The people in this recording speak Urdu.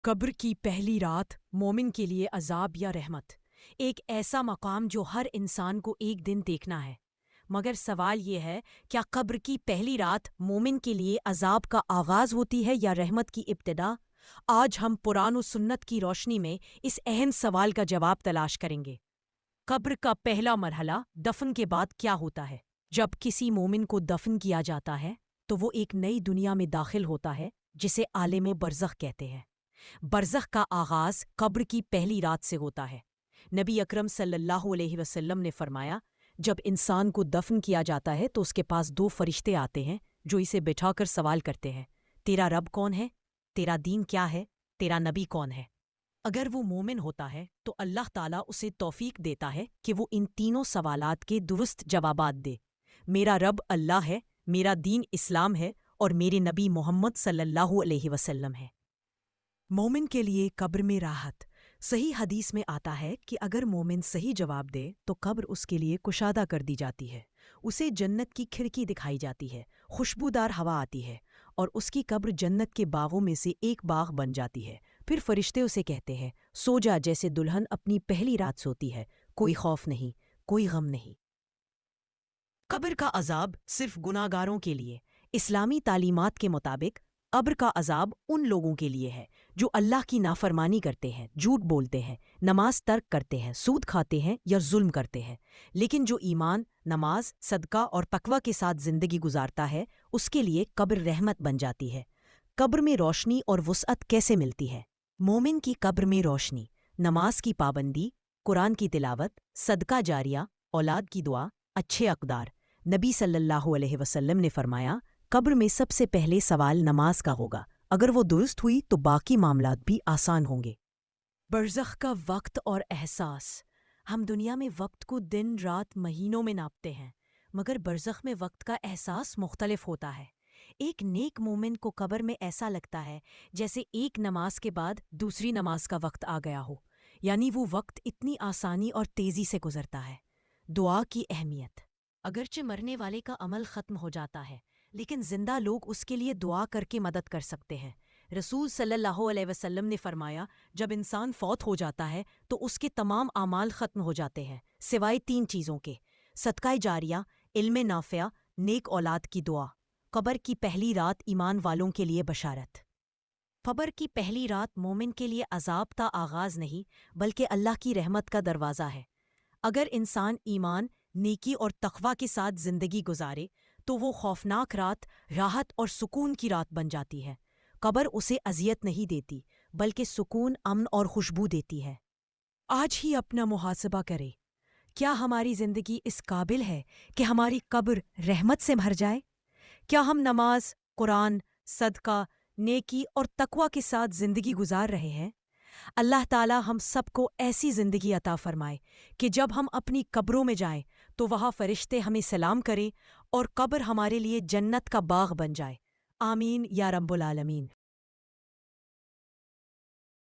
قبر کی پہلی رات مومن کے لیے عذاب یا رحمت، ایک ایسا مقام جو ہر انسان کو ایک دن دیکھنا ہے۔ مگر سوال یہ ہے، کیا قبر کی پہلی رات مومن کے لیے عذاب کا آغاز ہوتی ہے یا رحمت کی ابتدا؟ آج ہم قرآن و سنت کی روشنی میں اس اہم سوال کا جواب تلاش کریں گے۔ قبر کا پہلا مرحلہ دفن کے بعد کیا ہوتا ہے؟ جب کسی مومن کو دفن کیا جاتا ہے تو وہ ایک نئی دنیا میں داخل ہوتا ہے جسے عالم برزخ کہتے ہیں۔ برزخ کا آغاز قبر کی پہلی رات سے ہوتا ہے۔ نبی اکرم صلی اللہ علیہ وسلم نے فرمایا، جب انسان کو دفن کیا جاتا ہے تو اس کے پاس دو فرشتے آتے ہیں جو اسے بٹھا کر سوال کرتے ہیں، تیرا رب کون ہے؟ تیرا دین کیا ہے؟ تیرا نبی کون ہے؟ اگر وہ مومن ہوتا ہے تو اللہ تعالیٰ اسے توفیق دیتا ہے کہ وہ ان تینوں سوالات کے درست جوابات دے۔ میرا رب اللہ ہے، میرا دین اسلام ہے، اور میرے نبی محمد صلی اللہ علیہ وسلم ہے۔ مومن کے لیے قبر میں راحت۔ صحیح حدیث میں آتا ہے کہ اگر مومن صحیح جواب دے تو قبر اس کے لیے کشادہ کر دی جاتی ہے، اسے جنت کی کھڑکی دکھائی جاتی ہے، خوشبودار ہوا آتی ہے، اور اس کی قبر جنت کے باغوں میں سے ایک باغ بن جاتی ہے۔ پھر فرشتے اسے کہتے ہیں، سو جا جیسے دلہن اپنی پہلی رات سوتی ہے، کوئی خوف نہیں، کوئی غم نہیں۔ قبر کا عذاب صرف گناہگاروں کے لیے۔ اسلامی تعلیمات کے مطابق قبر کا عذاب ان لوگوں کے لیے ہے جو اللہ کی نافرمانی کرتے ہیں، جھوٹ بولتے ہیں، نماز ترک کرتے ہیں، سود کھاتے ہیں یا ظلم کرتے ہیں۔ لیکن جو ایمان، نماز، صدقہ اور تقوی کے ساتھ زندگی گزارتا ہے، اس کے لیے قبر رحمت بن جاتی ہے۔ قبر میں روشنی اور وسعت کیسے ملتی ہے؟ مومن کی قبر میں روشنی، نماز کی پابندی، قرآن کی تلاوت، صدقہ جاریہ، اولاد کی دعا، اچھے اقدار۔ نبی صلی اللہ علیہ وسلم نے فرمایا، قبر میں سب سے پہلے سوال نماز کا ہوگا، اگر وہ درست ہوئی تو باقی معاملات بھی آسان ہوں گے۔ برزخ کا وقت اور احساس۔ ہم دنیا میں وقت کو دن، رات، مہینوں میں ناپتے ہیں، مگر برزخ میں وقت کا احساس مختلف ہوتا ہے۔ ایک نیک مومن کو قبر میں ایسا لگتا ہے جیسے ایک نماز کے بعد دوسری نماز کا وقت آ گیا ہو، یعنی وہ وقت اتنی آسانی اور تیزی سے گزرتا ہے۔ دعا کی اہمیت۔ اگرچہ مرنے والے کا عمل ختم ہو جاتا ہے، لیکن زندہ لوگ اس کے لیے دعا کر کے مدد کر سکتے ہیں۔ رسول صلی اللہ علیہ وسلم نے فرمایا، جب انسان فوت ہو جاتا ہے تو اس کے تمام اعمال ختم ہو جاتے ہیں سوائے تین چیزوں کے: صدقہ جاریہ، علم نافع، نیک اولاد کی دعا۔ قبر کی پہلی رات ایمان والوں کے لیے بشارت۔ قبر کی پہلی رات مومن کے لیے عذاب کا آغاز نہیں بلکہ اللہ کی رحمت کا دروازہ ہے۔ اگر انسان ایمان، نیکی اور تقوی کے ساتھ زندگی گزارے تو وہ خوفناک رات راحت اور سکون کی رات بن جاتی ہے۔ قبر اسے اذیت نہیں دیتی بلکہ سکون، امن اور خوشبو دیتی ہے۔ آج ہی اپنا محاسبہ کرے، کیا ہماری زندگی اس قابل ہے کہ ہماری قبر رحمت سے بھر جائے؟ کیا ہم نماز، قرآن، صدقہ، نیکی اور تقوی کے ساتھ زندگی گزار رہے ہیں؟ اللہ تعالی ہم سب کو ایسی زندگی عطا فرمائے کہ جب ہم اپنی قبروں میں جائیں تو وہاں فرشتے ہمیں سلام کریں اور قبر ہمارے لیے جنت کا باغ بن جائے۔ آمین یا رب العالمین۔